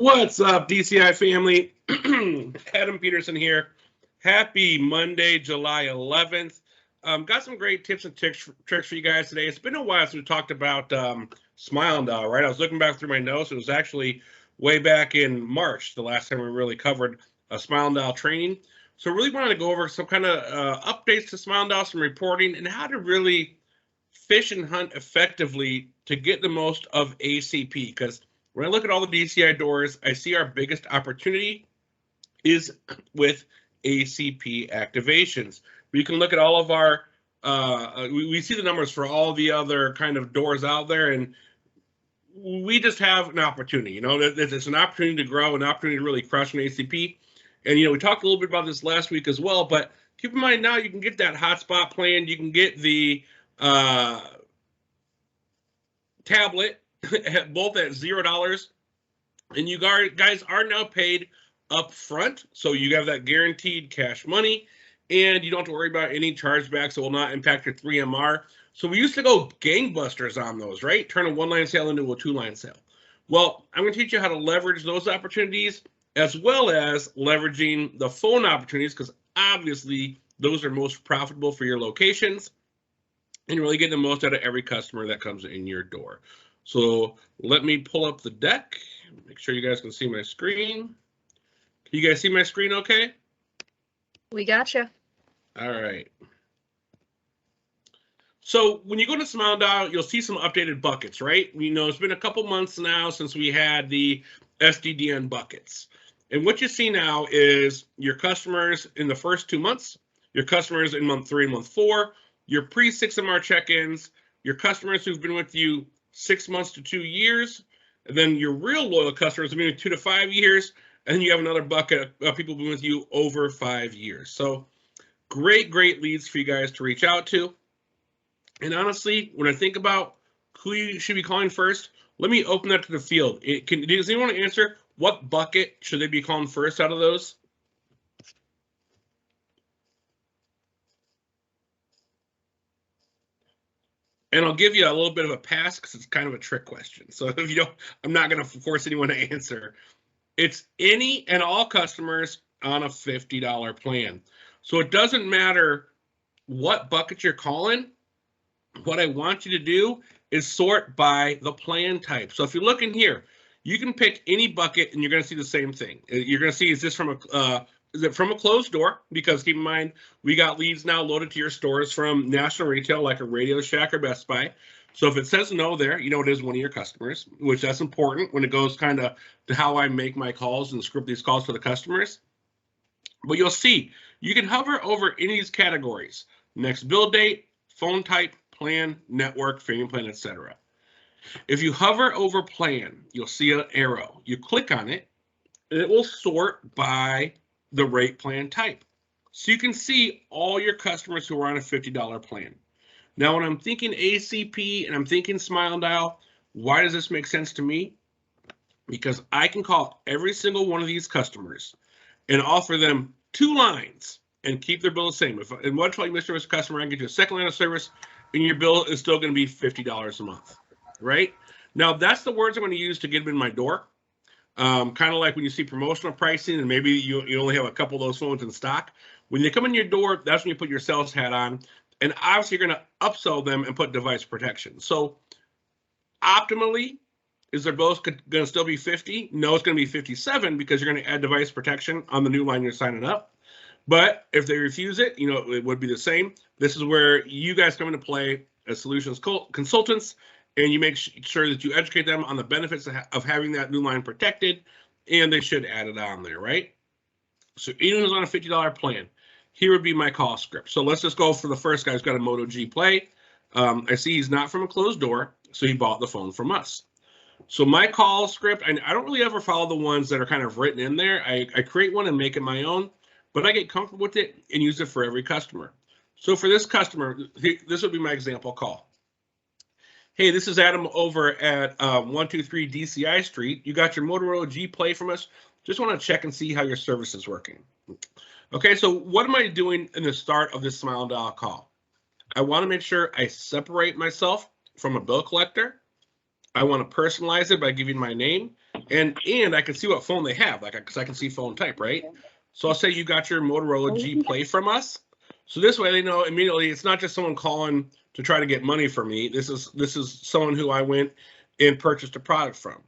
What's up, DCI family? Adam Peterson here. Happy Monday, July 11th. Got some great tips and tricks for you guys today. It's been a while since we talked about Smile and Dial, right? I was looking back through my notes. It was actually way back in March, the last time we really covered Smile and Dial training. So really wanted to go over some kind of updates to Smile and Dial, some reporting, and how to really fish and hunt effectively to get the most of ACP. Because when I look at all the DCI doors, I see our biggest opportunity is with ACP activations. We can look at all of our, we see the numbers for all the other kind of doors out there, and we just have an opportunity. You know, it's an opportunity to grow, an opportunity to really crush an ACP. And, you know, we talked a little bit about this last week as well, but keep in mind now you can get that hotspot plan, you can get the tablet, both at $0, and you guys are now paid up front, so you have that guaranteed cash money, and you don't have to worry about any chargebacks that will not impact your 3MR. So we used to go gangbusters on those, right? Turn a one-line sale into a two-line sale. Well, I'm going to teach you how to leverage those opportunities as well as leveraging the phone opportunities, because obviously those are most profitable for your locations and really getting the most out of every customer that comes in your door. So let me pull up the deck, make sure you guys can see my screen. Can you guys see my screen okay? We gotcha. All right. So when you go to Smile and Dial, you'll see some updated buckets, right? You know, it's been a couple months now since we had the SDDN buckets. And what you see now is your customers in the first 2 months, your customers in month 3 and month 4, your pre-6MR check-ins, your customers who've been with you 6 months to 2 years, and then your real loyal customers have been 2 to 5 years, and then you have another bucket of people who've been with you over 5 years. So great leads for you guys to reach out to. And honestly, when I think about who you should be calling first, let me open that to the field. Does anyone want to answer what bucket should they be calling first out of those? And I'll give you a little bit of a pass because it's kind of a trick question. So if you don't, I'm not going to force anyone to answer. It's any and all customers on a $50 plan. So it doesn't matter what bucket you're calling. What I want you to do is sort by the plan type. So if you look in here, you can pick any bucket and you're going to see the same thing. You're going to see, is this from is it from a closed door? Because keep in mind, we got leads now loaded to your stores from national retail like a Radio Shack or Best Buy. So if it says no there, you know it is one of your customers, which that's important when it goes kind of to how I make my calls and script these calls for the customers. But you'll see, you can hover over any of these categories: next bill date, phone type, plan, network, payment plan, etc. If you hover over plan, you'll see an arrow. You click on it, and it will sort by the rate plan type. So you can see all your customers who are on a $50 plan. Now, when I'm thinking ACP and I'm thinking Smile and Dial, why does this make sense to me? Because I can call every single one of these customers and offer them 2 lines and keep their bill the same. If in one you miss a customer, I can get you a second line of service, and your bill is still going to be $50 a month, right? Now, that's the words I'm going to use to get them in my door. Kind of like when you see promotional pricing and maybe you only have a couple of those phones in stock. When they come in your door, that's when you put your sales hat on. And obviously, you're going to upsell them and put device protection. So optimally, is their bill going to still be 50? No, it's going to be 57 because you're going to add device protection on the new line you're signing up. But if they refuse it, you know, it would be the same. This is where you guys come into play as solutions consultants, and you make sure that you educate them on the benefits of having that new line protected, and they should add it on there, right? So anyone who's on a $50 plan, here would be my call script. So let's just go for the first guy who's got a Moto G Play. I see he's not from a closed door, so he bought the phone from us. So my call script, I don't really ever follow the ones that are kind of written in there. I create one and make it my own, but I get comfortable with it and use it for every customer. So for this customer, this would be my example call. Hey, this is Adam over at 123 DCI Street. You got your Motorola G Play from us. Just want to check and see how your service is working. Okay, so what am I doing in the start of this Smile and Dial call? I want to make sure I separate myself from a bill collector. I want to personalize it by giving my name. And I can see what phone they have, like, because I can see phone type, right? So I'll say you got your Motorola G Play from us. So this way they know immediately it's not just someone calling to try to get money from me. This is someone who I went and purchased a product from.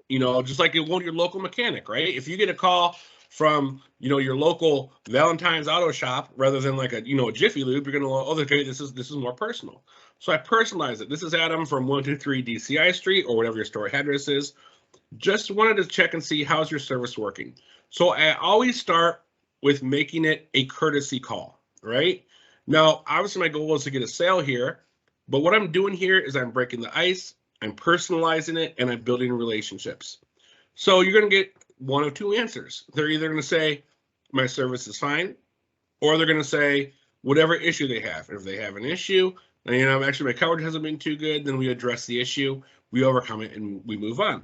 You know, just like you want your local mechanic, right? If you get a call from, you know, your local Valentine's Auto Shop rather than like a, you know, a Jiffy Lube, you're gonna, oh, okay, this is more personal. So I personalize it. This is Adam from 123 DCI Street or whatever your store address is. Just wanted to check and see how's your service working. So I always start with making it a courtesy call, right? Now, obviously my goal is to get a sale here, but what I'm doing here is I'm breaking the ice, I'm personalizing it, and I'm building relationships. So you're going to get one of two answers. They're either going to say, my service is fine, or they're going to say whatever issue they have. If they have an issue, and, you know, actually my coverage hasn't been too good, then we address the issue, we overcome it, and we move on.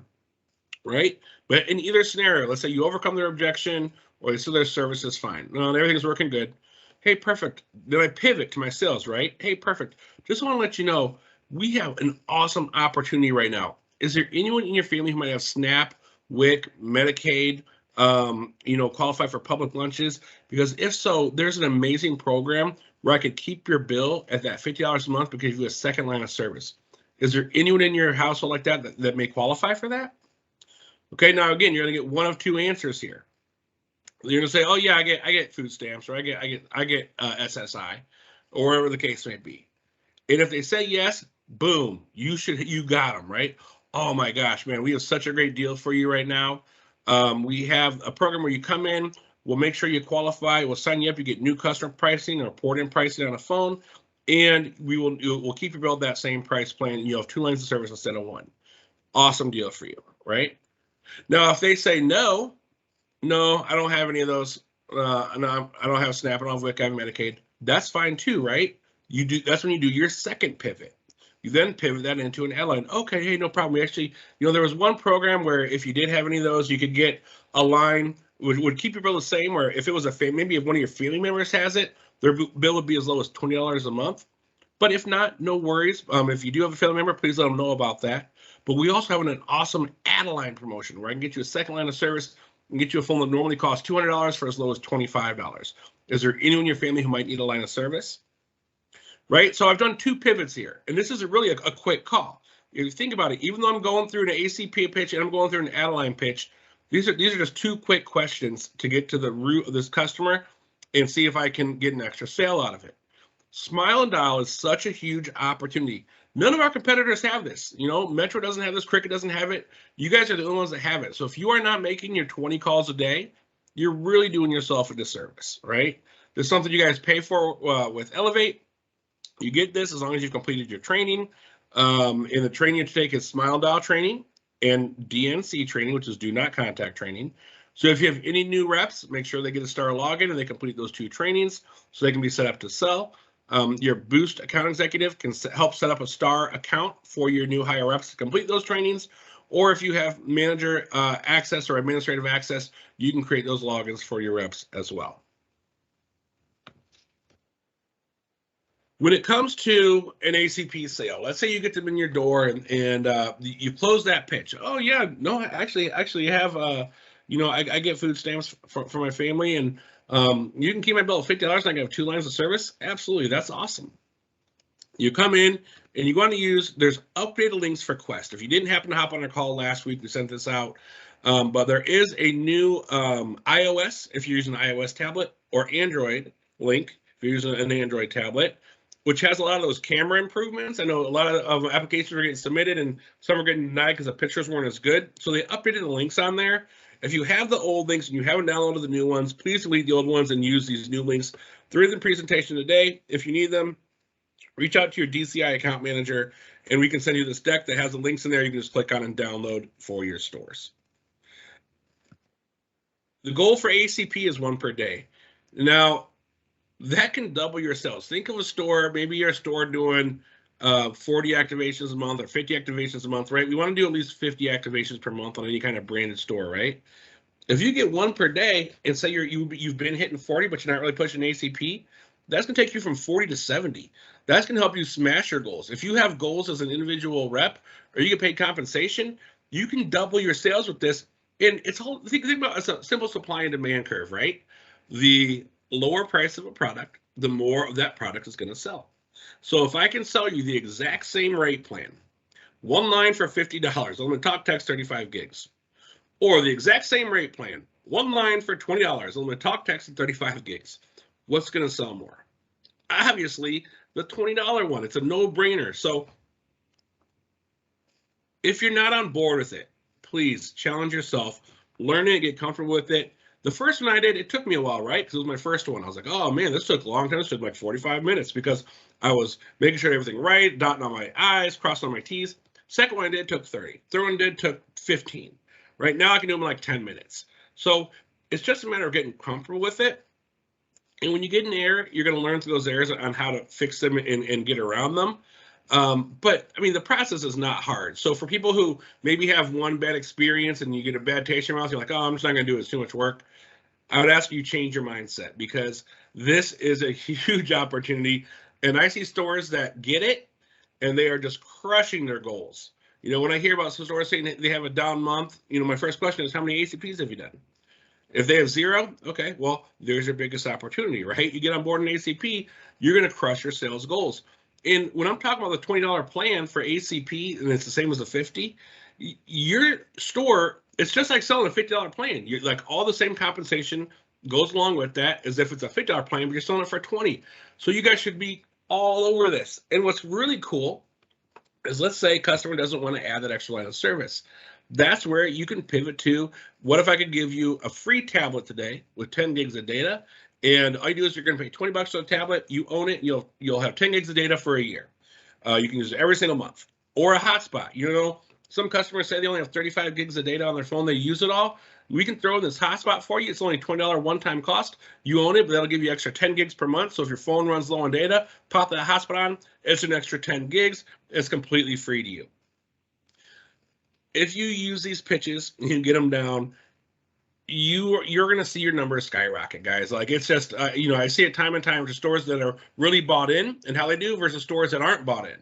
Right? But in either scenario, let's say you overcome their objection or they say their service is fine. No, everything's working good. Hey, perfect. Then I pivot to my sales, right? Hey, perfect. Just want to let you know, we have an awesome opportunity right now. Is there anyone in your family who might have SNAP, WIC, Medicaid, you know, qualify for public lunches? Because if so, there's an amazing program where I could keep your bill at that $50 a month because you have a second line of service. Is there anyone in your household like that may qualify for that? Okay, now again, you're gonna get one of two answers here. You're gonna say, "Oh yeah, I get food stamps, or I get SSI, or whatever the case may be." And if they say yes, boom, you got them, right? Oh my gosh, man, we have such a great deal for you right now. We have a program where you come in, we'll make sure you qualify, we'll sign you up, you get new customer pricing or port-in pricing on a phone, and we'll keep your bill at that same price plan. You have 2 lines of service instead of 1. Awesome deal for you, right? Now, if they say no, I don't have any of those. No, I don't have SNAP, I don't have WIC, I have Medicaid. That's fine too, right? That's when you do your second pivot. You then pivot that into an add-line. Okay, hey, no problem. We actually, you know, there was one program where if you did have any of those, you could get a line, would keep your bill the same, or if it was maybe if one of your family members has it, their bill would be as low as $20 a month. But if not, no worries. If you do have a family member, please let them know about that. But we also have an awesome add-a-line promotion where I can get you a second line of service and get you a phone that normally costs $200 for as low as $25. Is there anyone in your family who might need a line of service? Right? So I've done 2 pivots here, and this is really a quick call. If you think about it, even though I'm going through an ACP pitch and I'm going through an add-a-line pitch, these are just 2 quick questions to get to the root of this customer and see if I can get an extra sale out of it. Smile and Dial is such a huge opportunity. None of our competitors have this. You know, Metro doesn't have this, Cricket doesn't have it. You guys are the only ones that have it. So if you are not making your 20 calls a day, you're really doing yourself a disservice, right? There's something you guys pay for with Elevate. You get this as long as you've completed your training. And the training you take is Smile and Dial training and DNC training, which is Do Not Contact training. So if you have any new reps, make sure they get a star login and they complete those 2 trainings so they can be set up to sell. Your Boost account executive can help set up a star account for your new hire reps to complete those trainings. Or if you have manager access or administrative access, you can create those logins for your reps as well. When it comes to an ACP sale, let's say you get them in your door and you close that pitch. Oh yeah, no, actually have you know, I get food stamps for my family, and you can keep my bill at $50 and I can have 2 lines of service. Absolutely, that's awesome. You come in and you want to use, there's updated links for Quest. If you didn't happen to hop on our call last week, we sent this out, but there is a new iOS, if you're using an iOS tablet, or Android link, if you're using an Android tablet, which has a lot of those camera improvements. I know a lot of applications are getting submitted and some are getting denied because the pictures weren't as good. So they updated the links on there. If you have the old links and you haven't downloaded the new ones, please delete the old ones and use these new links. They're in the presentation today. If you need them, reach out to your DCI account manager and we can send you this deck that has the links in there. You can just click on and download for your stores. The goal for ACP is 1 per day. Now, that can double your sales. Think of a store, maybe you're a store doing 40 activations a month or 50 activations a month, right? We want to do at least 50 activations per month on any kind of branded store, right? If you get 1 per day and say you've been hitting 40, but you're not really pushing ACP, that's going to take you from 40 to 70. That's going to help you smash your goals. If you have goals as an individual rep or you get paid compensation, You can double your sales with this. And it's all, think about it's a simple supply and demand curve, right? The lower price of a product, the more of that product is going to sell. So if I can sell you the exact same rate plan, one line for $50, unlimited talk text 35 gigs, or the exact same rate plan, one line for $20, unlimited talk text and 35 gigs, what's going to sell more? Obviously, the $20 one. It's a no-brainer. So if you're not on board with it, please challenge yourself, learn it, get comfortable with it. The first one I did, it took me a while, right? Because it was my first one. I was like, oh man, this took a long time. This took like 45 minutes because I was making sure everything right, dotting on my I's, crossing on my T's. Second one I did took 30. Third one did took 15. Right now I can do them in like 10 minutes. So it's just a matter of getting comfortable with it. And when you get an error, you're going to learn through those errors on how to fix them and get around them. But I mean, the process is not hard. So for people who maybe have one bad experience and you get a bad taste in your mouth, you're like, oh, I'm just not going to do it. It's too much work. I would ask you change your mindset, because this is a huge opportunity. And I see stores that get it and they are just crushing their goals. You know, when I hear about some stores saying they have a down month, you know, my first question is, how many ACPs have you done? If they have 0, okay, well, there's your biggest opportunity, right? You get on board an ACP, you're going to crush your sales goals. And when I'm talking about the $20 plan for ACP, and it's the same as a $50, your store, it's just like selling a $50 plan. You're like, all the same compensation goes along with that as if it's a $50 plan, but you're selling it for $20. So you guys should be all over this. And what's really cool is, let's say a customer doesn't want to add that extra line of service. That's where you can pivot to, what if I could give you a free tablet today with 10 gigs of data, and all you do is you're going to pay $20 for the tablet, you own it, you'll have 10 gigs of data for a year. You can use it every single month. Or a hotspot. You know, some customers say they only have 35 gigs of data on their phone, they use it all. We can throw in this hotspot for you. It's only $20 one-time cost. You own it, but that'll give you extra 10 gigs per month. So if your phone runs low on data, pop that hotspot on, it's an extra 10 gigs. It's completely free to you. If you use these pitches and you get them down, you're going to see your numbers skyrocket, guys. Like, it's just, you know, I see it time and time for stores that are really bought in and how they do versus stores that aren't bought in.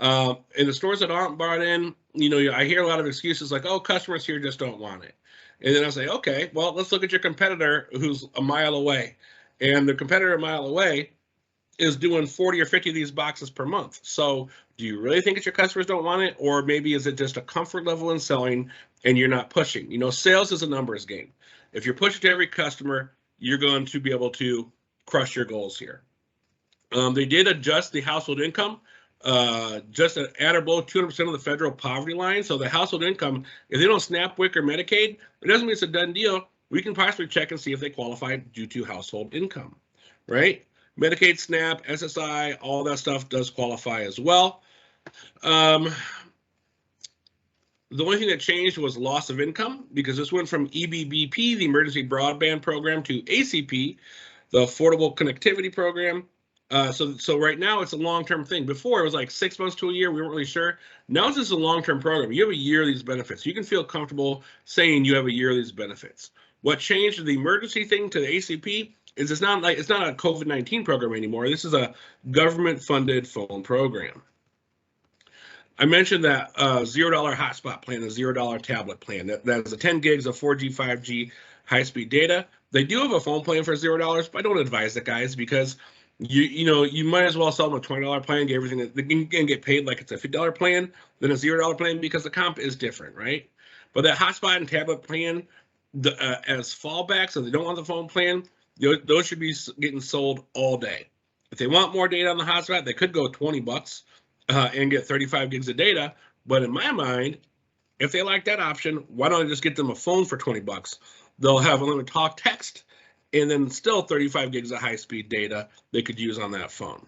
And the stores that aren't bought in, you know, I hear a lot of excuses like, oh, customers here just don't want it. And then I'll say, okay, well, let's look at your competitor who's a mile away. And the competitor a mile away is doing 40 or 50 of these boxes per month. So do you really think that your customers don't want it? Or maybe is it just a comfort level in selling and you're not pushing? You know, sales is a numbers game. If you're pushing to every customer, you're going to be able to crush your goals here. They did adjust the household income, just at or below 200% of the federal poverty line. So the household income, if they don't SNAP, WIC, or Medicaid, it doesn't mean it's a done deal. We can possibly check and see if they qualify due to household income, right? Medicaid, SNAP, SSI, all that stuff does qualify as well. The only thing that changed was loss of income, because this went from EBBP, the Emergency Broadband Program, to ACP, the Affordable Connectivity Program. So right now it's a long-term thing. Before it was like 6 months to a year, we weren't really sure. Now this is a long-term program. You have a year of these benefits. You can feel comfortable saying you have a year of these benefits. What changed the emergency thing to the ACP is it's not a COVID-19 program anymore. This is a government-funded phone program. I mentioned that $0 hotspot plan, the $0 tablet plan. That is a 10 gigs of 4G, 5G high-speed data. They do have a phone plan for $0, but I don't advise it, guys, because you might as well sell them a $20 plan, get everything that they can get paid like it's a $50 plan than a $0 plan, because the comp is different, right? But that hotspot and tablet plan, as fallbacks, if they don't want the phone plan, those should be getting sold all day. If they want more data on the hotspot, they could go $20 and get 35 gigs of data. But in my mind, if they like that option, why don't I just get them a phone for $20? They'll have unlimited talk, text, and then still 35 gigs of high-speed data they could use on that phone.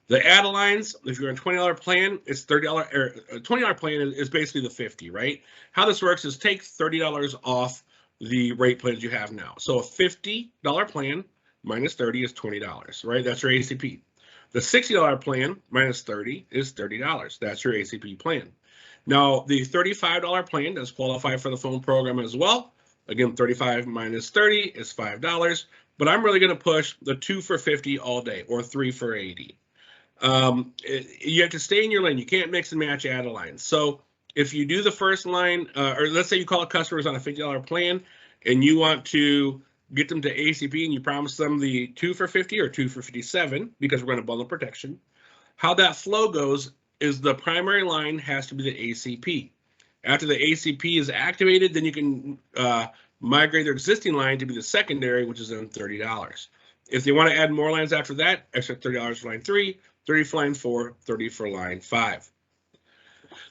The add-lines, if you're on a $20 plan, it's $30, or a $20 plan is basically the 50, right? How this works is take $30 off the rate plans you have now. So a $50 plan minus 30 is $20, right? That's your ACP. The $60 plan minus 30 is $30. That's your ACP plan. Now, the $35 plan does qualify for the phone program as well. Again, 35 minus 30 is $5, but I'm really going to push the 2 for 50 all day, or 3 for 80. You have to stay in your lane. You can't mix and match add-a-lines. So if you do the first line, or let's say you call customers on a $50 plan and you want to get them to ACP and you promise them the 2 for $50 or 2 for $57 because we're going to bundle protection. How that flow goes is the primary line has to be the ACP. After the ACP is activated, then you can migrate their existing line to be the secondary, which is then $30. If they want to add more lines after that, extra $30 for line 3, $30 for line 4, $30 for line 5.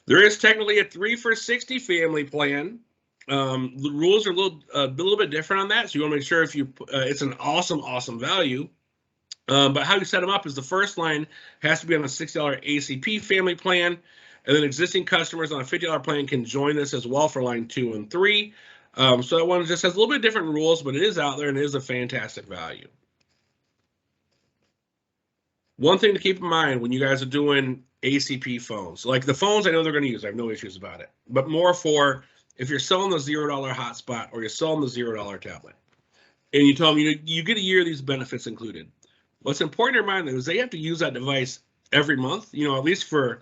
There is technically a 3 for $60 family plan. The rules are a little bit different on that, so you want to make sure if you it's an awesome value. But how you set them up is the first line has to be on a $60 ACP family plan, and then existing customers on a $50 plan can join this as well for line 2 and 3. So that one just has a little bit different rules, but it is out there and it is a fantastic value. One thing to keep in mind when you guys are doing ACP phones, like the phones I know they're going to use, I have no issues about it, but more for if you're selling the $0 hotspot or you're selling the $0 tablet, and you tell them you get a year of these benefits included. What's important to remind them is they have to use that device every month, at least for,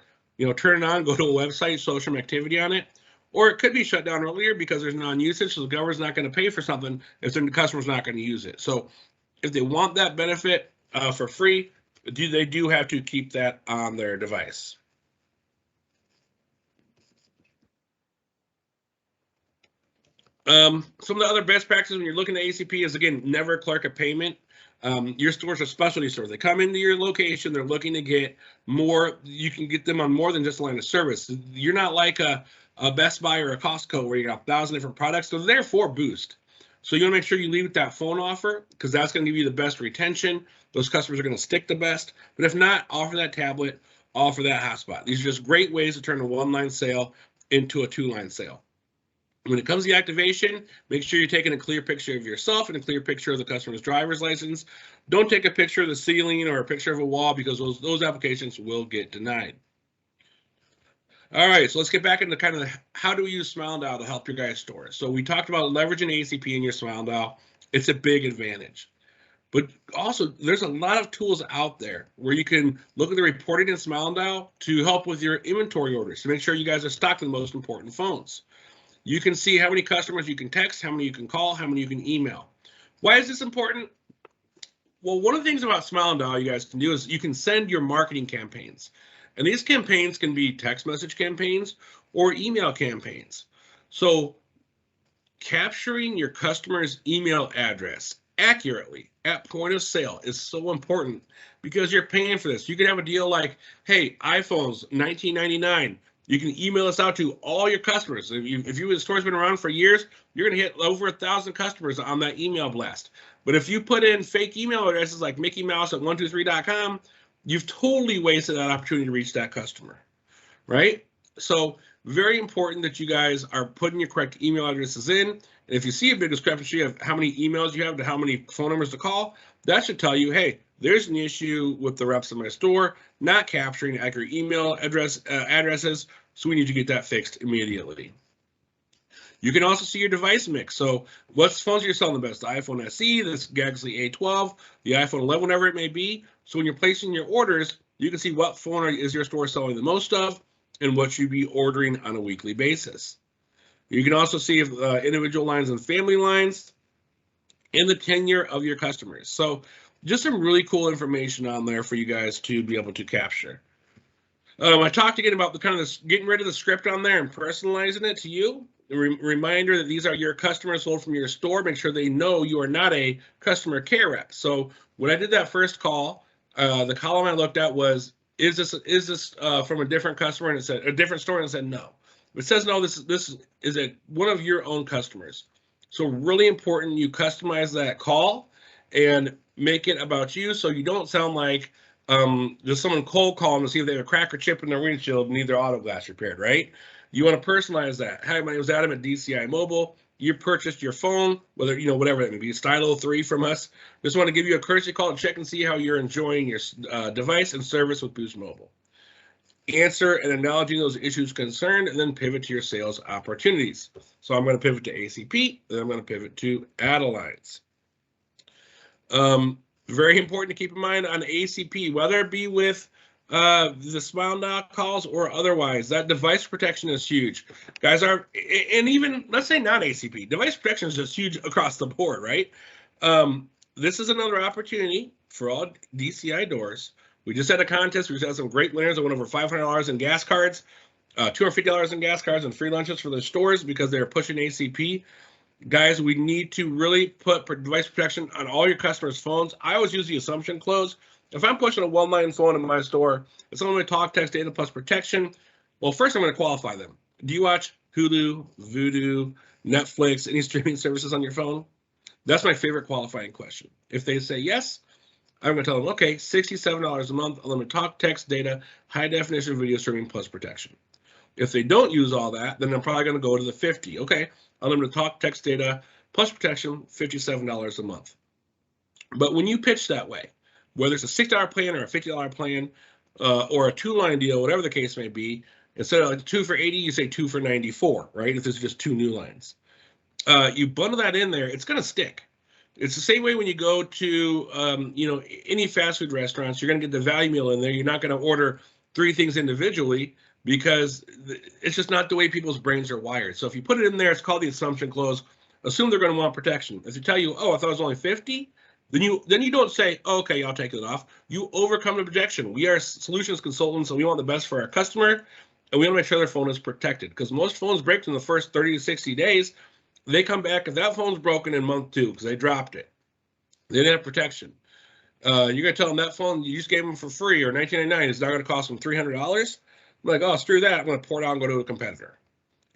turn it on, go to a website, show some activity on it, or it could be shut down earlier because there's non-usage, so the government's not going to pay for something if the customer's not going to use it. So if they want that benefit for free, they do have to keep that on their device. Some of the other best practices when you're looking at ACP is, again, never clerk a payment. Your stores are specialty stores. They come into your location, they're looking to get more. You can get them on more than just a line of service. You're not like a Best Buy or a Costco where you got 1,000 different products. So they're for boost. So you want to make sure you leave with that phone offer because that's going to give you the best retention. Those customers are going to stick the best. But if not, offer that tablet, offer that hotspot. These are just great ways to turn a one-line sale into a two-line sale. When it comes to the activation, make sure you're taking a clear picture of yourself and a clear picture of the customer's driver's license. Don't take a picture of the ceiling or a picture of a wall because those applications will get denied. All right, so let's get back into kind of how do we use Smile Dial to help your guys' stores. So we talked about leveraging ACP in your Smile Dial. It's a big advantage. But also, there's a lot of tools out there where you can look at the reporting in Smile Dial to help with your inventory orders to make sure you guys are stocking the most important phones. You can see how many customers you can text, how many you can call, how many you can email. Why is this important? Well, one of the things about Smile Dial you guys can do is you can send your marketing campaigns. And these campaigns can be text message campaigns or email campaigns. So capturing your customer's email address accurately at point of sale is so important because you're paying for this. You can have a deal like, hey, iPhones, $19.99. You can email us out to all your customers. If the store's been around for years, you're going to hit over 1,000 customers on that email blast. But if you put in fake email addresses like Mickey Mouse at 123.com, you've totally wasted that opportunity to reach that customer, right? So very important that you guys are putting your correct email addresses in. And if you see a big discrepancy of how many emails you have to how many phone numbers to call, that should tell you, hey, there's an issue with the reps in my store not capturing accurate email addresses, so we need to get that fixed immediately. You can also see your device mix. So what phones are you selling the best? The iPhone SE, this Galaxy A12, the iPhone 11, whatever it may be. So when you're placing your orders, you can see what phone is your store selling the most of and what you'd be ordering on a weekly basis. You can also see if individual lines and family lines and the tenure of your customers. So just some really cool information on there for you guys to be able to capture. I talked again about the kind of getting rid of the script on there and personalizing it to you. A reminder that these are your customers sold from your store. Make sure they know you are not a customer care rep. So when I did that first call, the column I looked at was, is this from a different customer? And it said a different store, and it said no. If it says no, this is one of your own customers. So really important you customize that call and make it about you so you don't sound like just someone cold calling to see if they have a crack or chip in their windshield and need their auto glass repaired, right? You want to personalize that. Hi, my name is Adam at DCI Mobile. You purchased your phone, whether, whatever that may be, Stylo 3 from us. Just want to give you a courtesy call and check and see how you're enjoying your device and service with Boost Mobile. Answer and acknowledging those issues concerned, and then pivot to your sales opportunities. So I'm going to pivot to ACP, then I'm going to pivot to Adelines. Very important to keep in mind on ACP, whether it be with The smile dial calls or otherwise, that device protection is huge. Guys are, and even let's say not ACP, device protection is just huge across the board, right? This is another opportunity for all DCI doors. We just had a contest. We just had some great winners that went over $500 in gas cards, $250 in gas cards, and free lunches for their stores because they're pushing ACP. Guys, we need to really put device protection on all your customers' phones. I always use the assumption close. If I'm pushing a one-line phone in my store, it's only talk, text, data plus protection. Well, first I'm going to qualify them. Do you watch Hulu, Vudu, Netflix, any streaming services on your phone? That's my favorite qualifying question. If they say yes, I'm going to tell them, okay, $67 a month, unlimited talk, text, data, high definition video streaming plus protection. If they don't use all that, then I'm probably going to go to the 50. Okay, unlimited talk, text, data plus protection, $57 a month. But when you pitch that way, whether it's a $6 plan or a $50 plan or a two-line deal, whatever the case may be, instead of like 2 for $80, you say 2 for $94, right? If there's just 2 new lines. You bundle that in there, it's going to stick. It's the same way when you go to, any fast food restaurants, you're going to get the value meal in there. You're not going to order 3 things individually because it's just not the way people's brains are wired. So if you put it in there, it's called the assumption close. Assume they're going to want protection. If they tell you, oh, I thought it was only 50, then you don't say, oh, okay, I'll take it off. You overcome the objection. We are solutions consultants, and we want the best for our customer, and we want to make sure their phone is protected because most phones break in the first 30 to 60 days. They come back if that phone's broken in month 2 because they dropped it. They didn't have protection. You're going to tell them that phone you just gave them for free or $19.99 is now going to cost them $300. I'm like, oh, screw that. I'm going to pour it out and go to a competitor.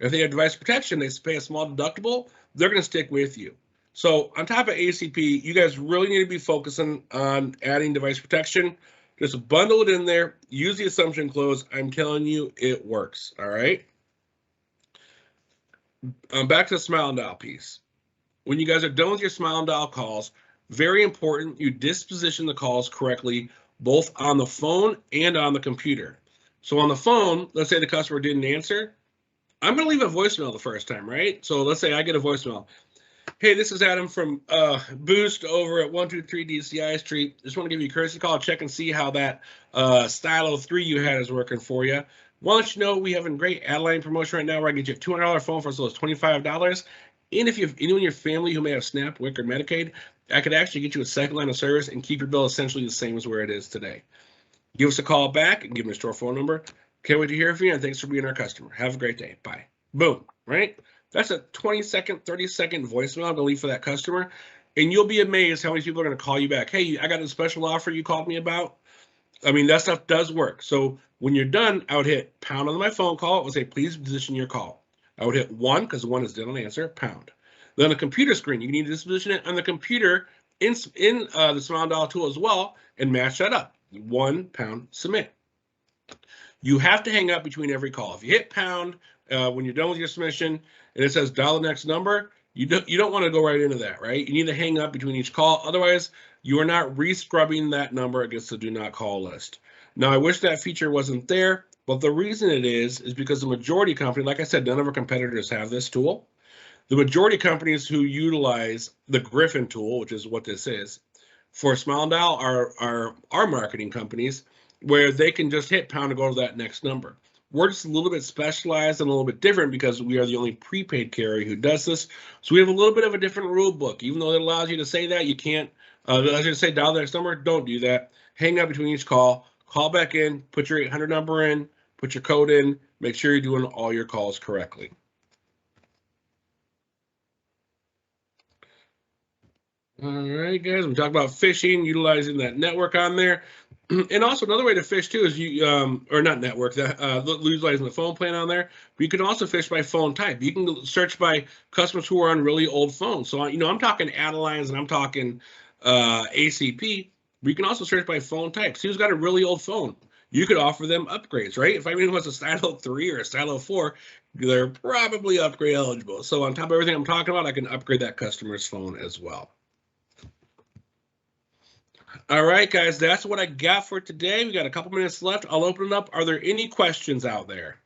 If they have device protection, they pay a small deductible, they're going to stick with you. So on top of ACP, you guys really need to be focusing on adding device protection. Just bundle it in there. Use the assumption close. I'm telling you, it works. All right. Back to the smile and dial piece. When you guys are done with your smile and dial calls, very important, you disposition the calls correctly, both on the phone and on the computer. So on the phone, let's say the customer didn't answer. I'm going to leave a voicemail the first time, right? So let's say I get a voicemail. Hey, this is Adam from Boost over at 123 DCI Street. Just want to give you a courtesy call, check and see how that Stylo 3 you had is working for you. Want to let you know we have a great Adeline promotion right now where I get you a $200 phone for as low as $25. And if you have anyone in your family who may have SNAP, WIC, or Medicaid, I could actually get you a second line of service and keep your bill essentially the same as where it is today. Give us a call back and give me a store phone number. Can't wait to hear from you, and thanks for being our customer. Have a great day. Bye. Boom, right? That's a 20-second, 30-second voicemail I'm going to leave for that customer, and you'll be amazed how many people are going to call you back. Hey, I got a special offer you called me about. I mean, that stuff does work. So when you're done, I would hit pound on my phone call. It would say, please position your call. I would hit 1 because 1 is didn't answer, pound. Then on the computer screen, you need to disposition it on the computer in the smile dial tool as well and match that up. 1 pound, submit. You have to hang up between every call. If you hit pound when you're done with your submission and it says dial the next number, you don't want to go right into that, right? You need to hang up between each call. Otherwise, you are not re-scrubbing that number against the do not call list. Now, I wish that feature wasn't there, but the reason it is because the majority company, like I said, none of our competitors have this tool. The majority companies who utilize the Griffin tool, which is what this is, for Smile and Dial are our marketing companies where they can just hit pound to go to that next number. We're just a little bit specialized and a little bit different because we are the only prepaid carrier who does this. So we have a little bit of a different rule book. Even though it allows you to say that, you can't, it allows you to say dial the next number, don't do that. Hang up between each call back in, put your 800 number in, put your code in, make sure you're doing all your calls correctly. All right, guys, we talked about phishing, utilizing that network on there. And also another way to fish too is you, or not network, utilizing the phone plan on there, but you can also fish by phone type. You can search by customers who are on really old phones. So, I'm talking Adelines and I'm talking ACP, but you can also search by phone type. See who's got a really old phone. You could offer them upgrades, right? If anyone wants a Stylo 3 or a Stylo 4, they're probably upgrade eligible. So on top of everything I'm talking about, I can upgrade that customer's phone as well. All right, guys, that's what I got for today. We got a couple minutes left. I'll open it up. Are there any questions out there?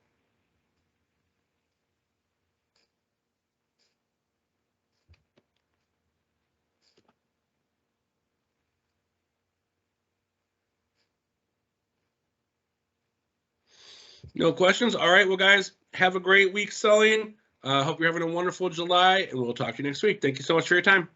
No questions? All right. Well, guys, have a great week selling. Hope you're having a wonderful July, and we'll talk to you next week. Thank you so much for your time.